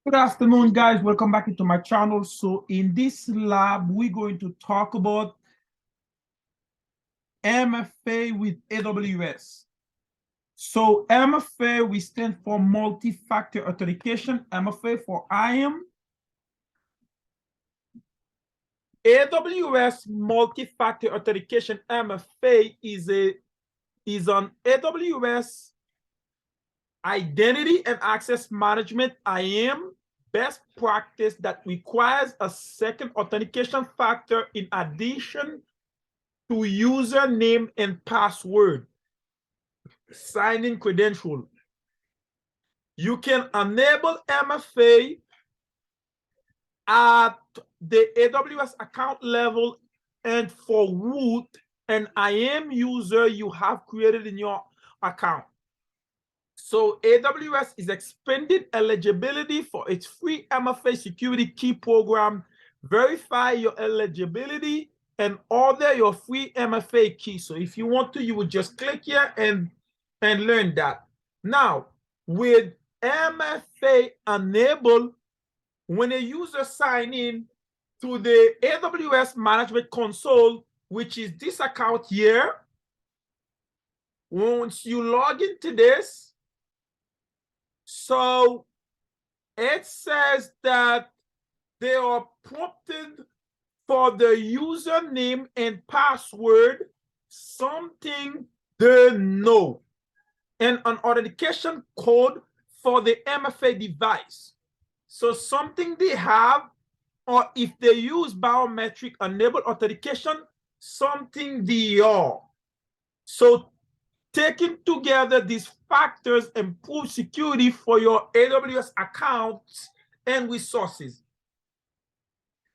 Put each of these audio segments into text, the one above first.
Good afternoon, guys. Welcome back into my channel. So in this lab, we're going to talk about MFA with AWS. So MFA, we stand for multi-factor authentication. MFA for IAM. AWS multi-factor authentication MFA is an AWS identity and access management IAM best practice that requires a second authentication factor in addition to username and password signing credential. You can enable MFA at the AWS account level and for root and IAM user you have created in your account. So AWS is expanded eligibility for its free MFA security key program. Verify your eligibility and order your free MFA key. So if you want to, you would just click here and learn that. Now, with MFA enabled, when a user sign in to the AWS Management Console, which is this account here, once you log into this, so it says that they are prompted for the username and password, something they know, and an authentication code for the MFA device. So something they have, or if they use biometric enabled authentication, something they are. So taking together these factors improve security for your AWS accounts and resources.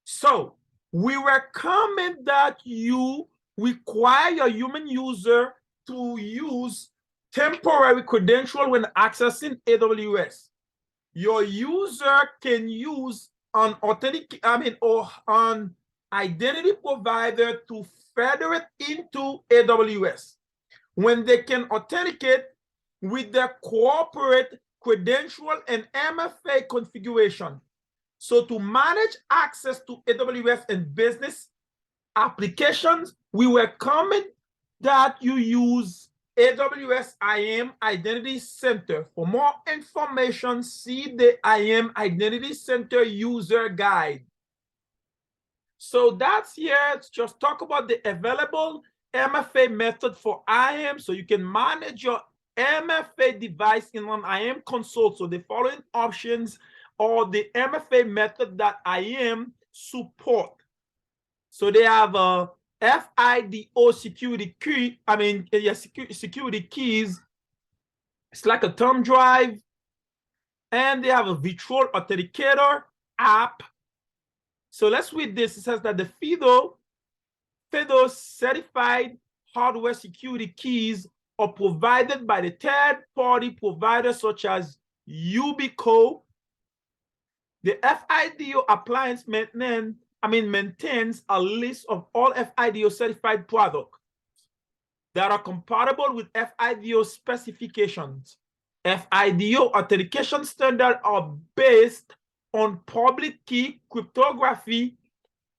So we recommend that you require your human user to use temporary credential when accessing AWS. Your user can use an identity provider to federate into AWS when they can authenticate with their corporate credential and MFA configuration. So to manage access to AWS and business applications, we recommend that you use AWS IAM Identity Center. For more information, see the IAM Identity Center user guide. So that's here. Let's just talk about the available MFA method for IAM. So you can manage your MFA device in an IAM console. So the following options are the MFA method that IAM support. So they have a FIDO security key. Security keys. It's like a thumb drive. And they have a virtual authenticator app. So let's read this. It says that the FIDO certified hardware security keys are provided by the third-party providers such as Ubico. The FIDO appliance maintains a list of all FIDO certified products that are compatible with FIDO specifications. FIDO authentication standards are based on public key cryptography,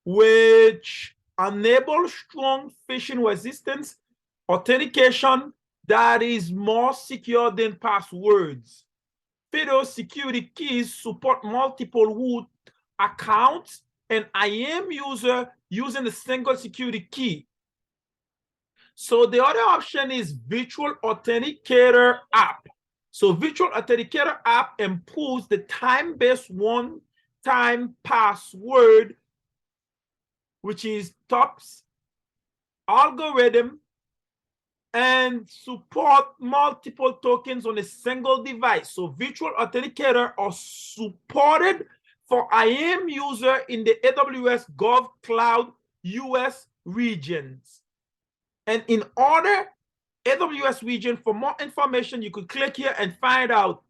which enable strong phishing resistance authentication that is more secure than passwords. FIDO security keys support multiple root accounts and IAM user using a single security key. So the other option is virtual authenticator app. So virtual authenticator app improves the time-based one-time password, which is TOPS algorithm, and support multiple tokens on a single device. So virtual authenticator are supported for IAM user in the AWS Gov Cloud US regions. And in other AWS region, for more information, you could click here and find out.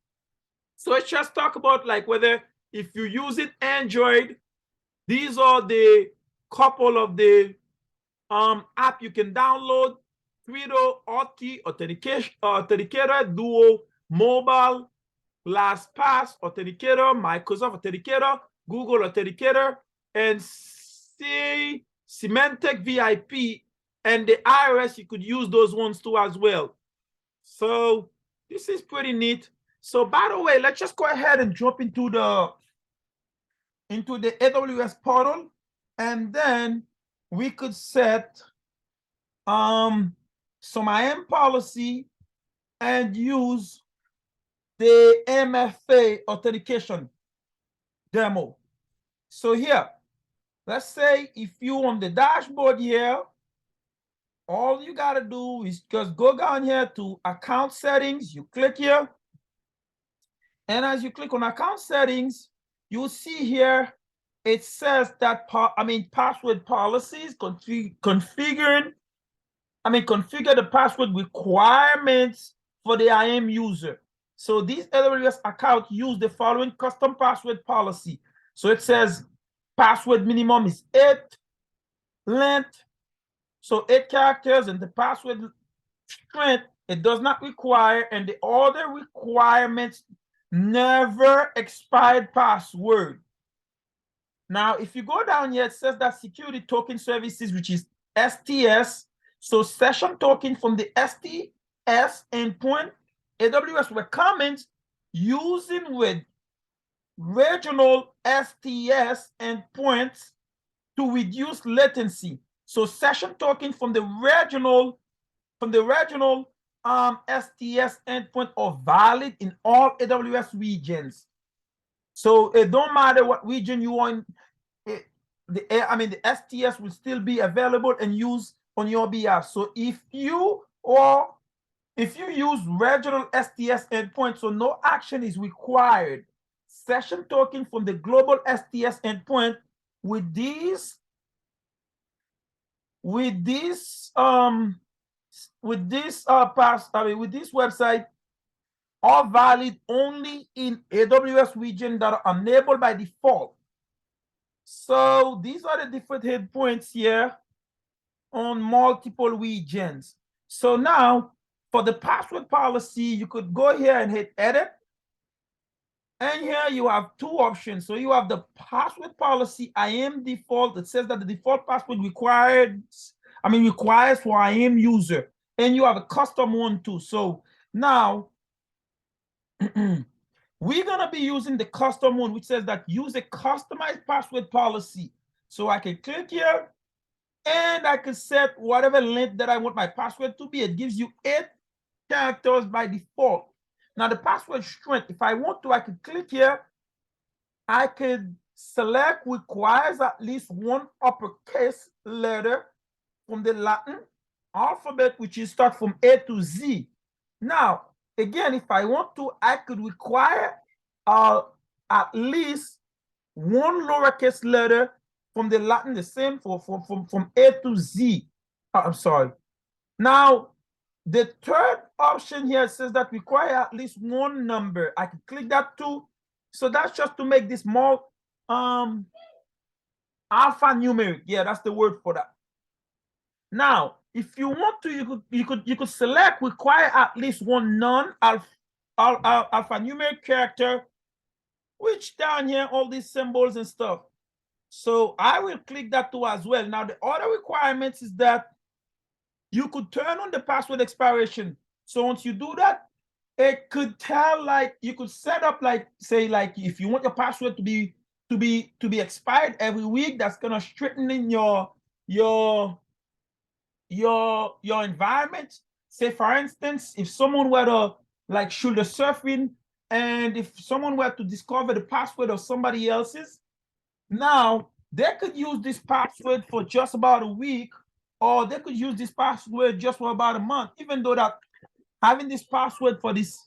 So let's just talk about like whether if you use it Android, these are the couple of the app you can download. FIDO, Authenticator, Duo, Mobile, LastPass Authenticator, Microsoft Authenticator, Google Authenticator, and Symantec VIP, and the iOS, you could use those ones too as well. So this is pretty neat. So by the way, let's just go ahead and jump into the AWS portal, and then we could set some IAM policy and use the MFA authentication demo. So here, let's say if you on the dashboard here, all you got to do is just go down here to account settings. You click here. And as you click on account settings, you'll see here, it says that, password policies, configure the password requirements for the IAM user. So these AWS accounts use the following custom password policy. So it says password minimum is 8 length, so 8 characters, and the password strength, it does not require, and the other requirements, never expired password. Now, if you go down here, it says that security token services, which is STS, so session token from the STS endpoint, AWS recommends using with regional STS endpoints to reduce latency. So session token from the regional STS endpoint are valid in all AWS regions. So it don't matter what region you are in, the STS will still be available and used on your behalf. So if you use regional STS endpoint, so no action is required. Session token from the global STS endpoint with this website are valid only in AWS region that are enabled by default. So these are the different endpoints here on multiple regions. So now for the password policy, you could go here and hit edit. And here you have two options. So you have the password policy IAM default. It says that the default password requires for IAM user. And you have a custom one too. So now we're gonna be using the custom one, which says that use a customized password policy. So I can click here and I can set whatever length that I want my password to be. It gives you 8 characters by default. Now the password strength, if I want to, I can click here. I could select requires at least one uppercase letter from the Latin alphabet, which is start from A to Z. Now, again, if I want to, I could require at least one lowercase letter from the Latin, the same from A to Z. I'm sorry. Now, the third option here says that require at least one number. I can click that too. So that's just to make this more alphanumeric. Yeah, that's the word for that. Now, if you want to, you could select require at least one non-alphanumeric character, which down here all these symbols and stuff. So I will click that too as well. Now the other requirements is that you could turn on the password expiration. So once you do that, it could tell, like, you could set up, like, say, like if you want your password to be expired every week, that's gonna strengthen your environment. Say for instance, if someone were to like shoulder surfing, and if someone were to discover the password of somebody else's, now they could use this password for just about a week, or they could use this password just for about a month, even though that having this password for this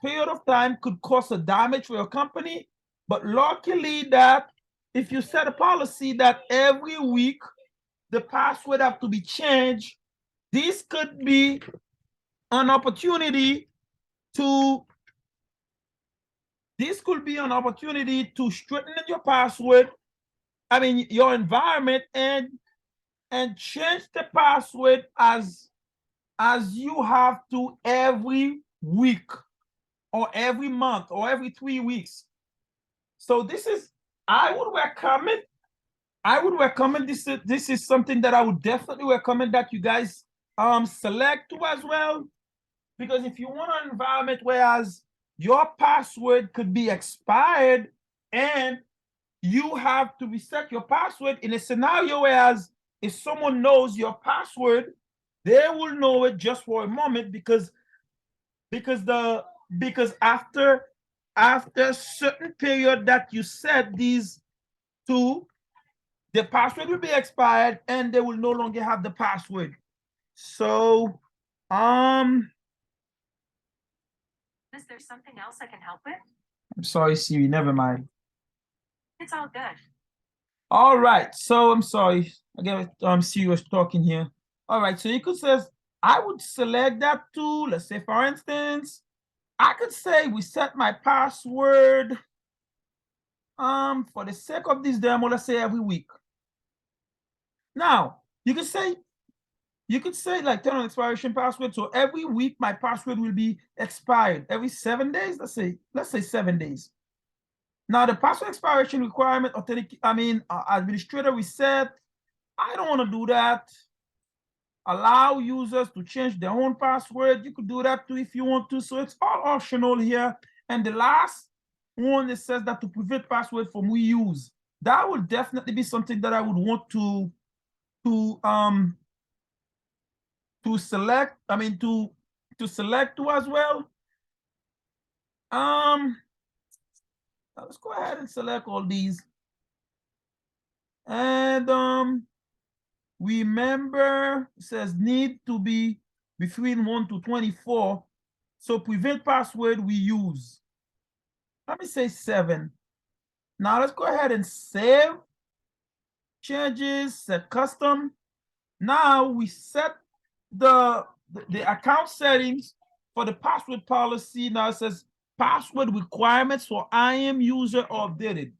period of time could cause a damage for your company. But luckily that if you set a policy that every week the password have to be changed, this could be an opportunity to strengthen your password, your environment, and change the password as you have to every week. or every month or every 3 weeks. So this is, I would recommend this is something that I would definitely recommend that you guys select too as well. Because if you want an environment whereas your password could be expired and you have to reset your password in a scenario whereas if someone knows your password, they will know it just for a moment because after a certain period that you set these to, the password will be expired and they will no longer have the password. So Is there something else I can help with? I'm sorry, Siri, never mind. It's all good. All right, so I'm sorry. Again, Siri was talking here. All right, so you could say, I would select that too. Let's say, for instance, I could say we set my password for the sake of this demo, let's say every week. Now, you could say like turn on expiration password. So every week my password will be expired. Every 7 days, let's say 7 days. Now the password expiration requirement, administrator reset. I don't want to do that. Allow users to change their own password. You could do that too if you want to. So it's all optional here. And the last one, it says that to prevent password from reuse. That would definitely be something that I would want to select. To select to as well. Let's go ahead and select all these. And remember, it says need to be between 1 to 24. So prevent password we use. Let me say 7. Now let's go ahead and save changes, set custom. Now we set the account settings for the password policy. Now it says password requirements for IAM user are updated.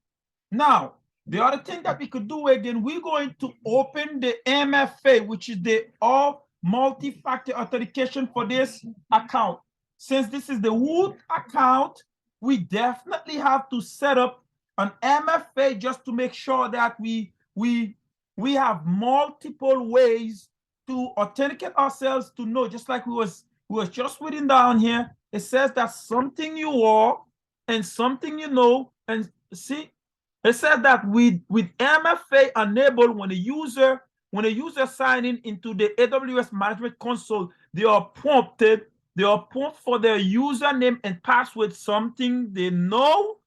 Now, the other thing that we could do again, we're going to open the MFA, which is the all multi-factor authentication for this account. Since this is the root account, we definitely have to set up an MFA just to make sure that we have multiple ways to authenticate ourselves to know, just like we was just reading down here. It says that something you are and something you know, and see, it says that with MFA enabled, when a user sign in into the AWS management console, they are prompted for their username and password, something they know,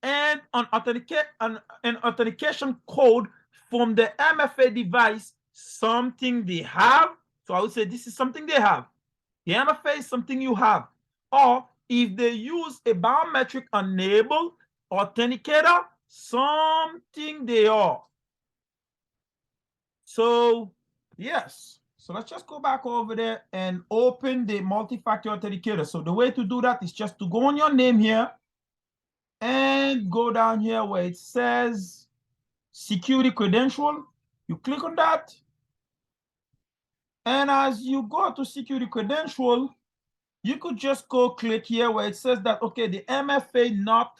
and an authentication code from the MFA device, something they have. So I would say this is something they have. The MFA is something you have. Or if they use a biometric enabled authenticator, something they are. So yes, so let's just go back over there and open the multi-factor authenticator. So the way to do that is just to go on your name here and go down here where it says security credential. You click on that, and as you go to security credential, you could just go click here where it says that, okay, the MFA not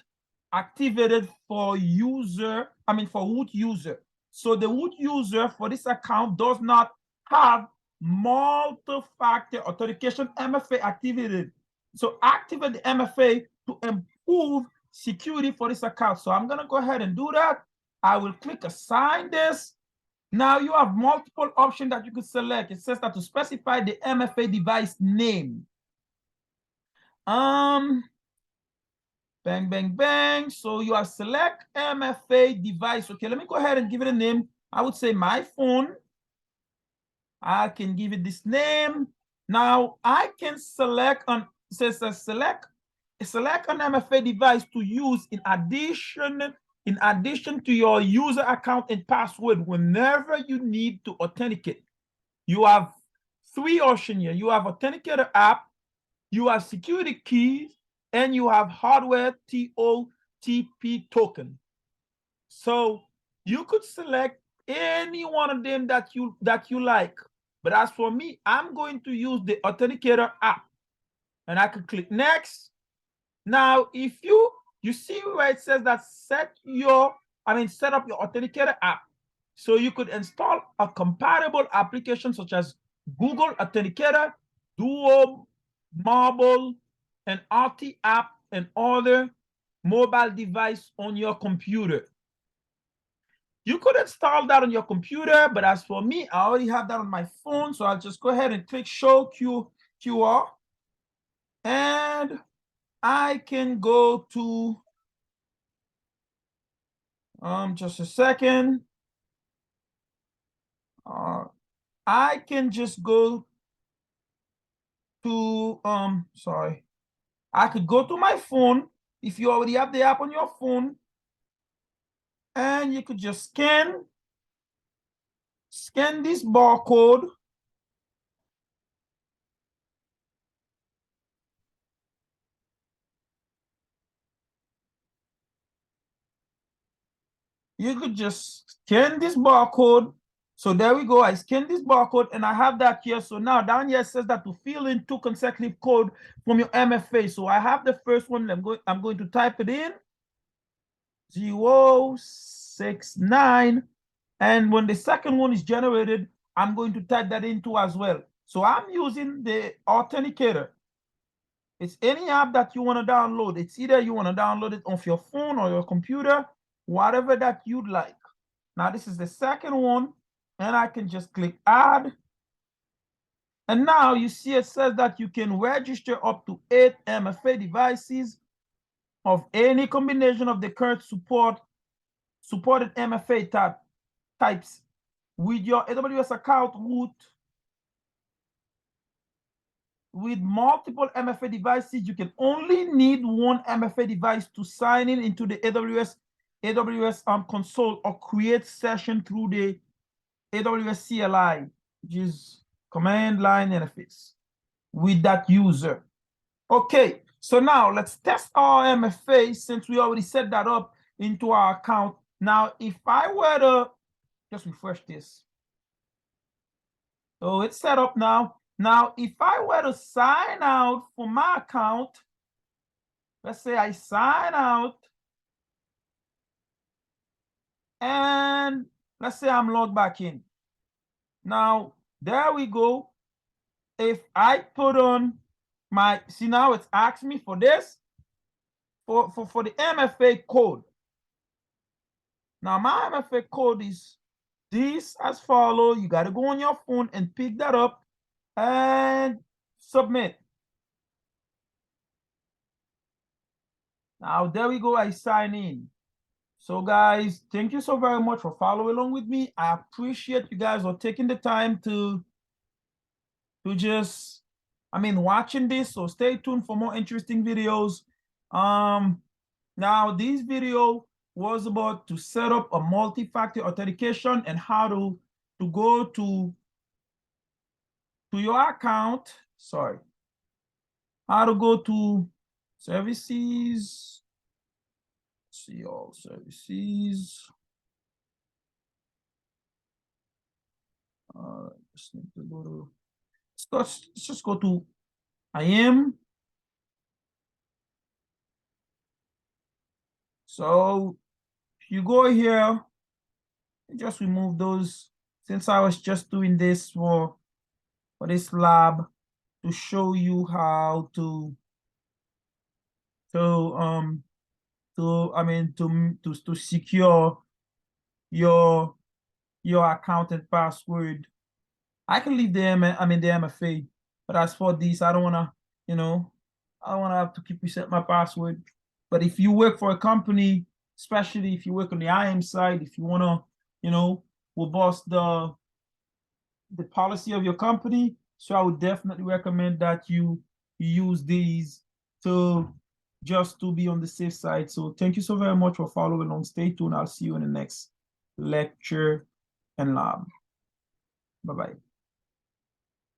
activated for root user. So the root user for this account does not have multi-factor authentication MFA activated. So activate the MFA to improve security for this account. So I'm gonna go ahead and do that. I will click assign this. Now you have multiple options that you could select. It says that to specify the MFA device name. Bang, bang, bang. So you have select MFA device. Okay, let me go ahead and give it a name. I would say my phone. I can give it this name. Now I can select on, says select an MFA device to use in addition to your user account and password whenever you need to authenticate. You have 3 options here. You have authenticator app, you have security keys, and you have hardware TOTP token. So you could select any one of them that you like. But as for me, I'm going to use the authenticator app. and I could click next. Now, if you see where it says that set up your authenticator app. So you could install a compatible application such as Google Authenticator, Duo, Marble, and RT app, and other mobile device on your computer. You could install that on your computer, but as for me, I already have that on my phone, so I'll just go ahead and click show QR, and I can go to, just a second. I can just go to, sorry. I could go to my phone if you already have the app on your phone, and you could just scan this barcode. You could just scan this barcode. So there we go. I scan this barcode and I have that here. So now down here it says that to fill in 2 consecutive code from your MFA. So I have the first one. I'm going to type it in 069. And when the second one is generated, I'm going to type that into as well. So I'm using the authenticator. It's any app that you want to download. It's either you want to download it off your phone or your computer, whatever that you'd like. Now this is the second one, and I can just click add. And now you see it says that you can register up to 8 MFA devices of any combination of the current supported MFA types with your AWS account root. With multiple MFA devices, you can only need 1 MFA device to sign in into the AWS console or create session through the AWS CLI, which is command line interface, with that user. Okay, so now let's test our MFA since we already set that up into our account. Now, if I were to just refresh this. So it's set up now. Now, if I were to sign out for my account, let's say I sign out, and let's say I'm logged back in. Now, there we go. If I put on my, see now it's asking me for this, for the MFA code. Now, my MFA code is this as follows. You got to go on your phone and pick that up and submit. Now, there we go. I sign in. So guys, thank you so very much for following along with me. I appreciate you guys for taking the time to just, watching this. So stay tuned for more interesting videos. Now this video was about to set up a multi-factor authentication and how to go to your account. Sorry. How to go to services. See all services. Just need to go to, let's just go to IAM. So if you go here, just remove those, since I was just doing this for this lab to show you how to secure your account and password. I can leave the MFA, but as for this, I don't wanna, I don't wanna have to keep reset my password. But if you work for a company, especially if you work on the IAM side, if you wanna, robust the policy of your company, so I would definitely recommend that you use these just to be on the safe side. So thank you so very much for following along. Stay tuned. I'll see you in the next lecture and lab. Bye-bye.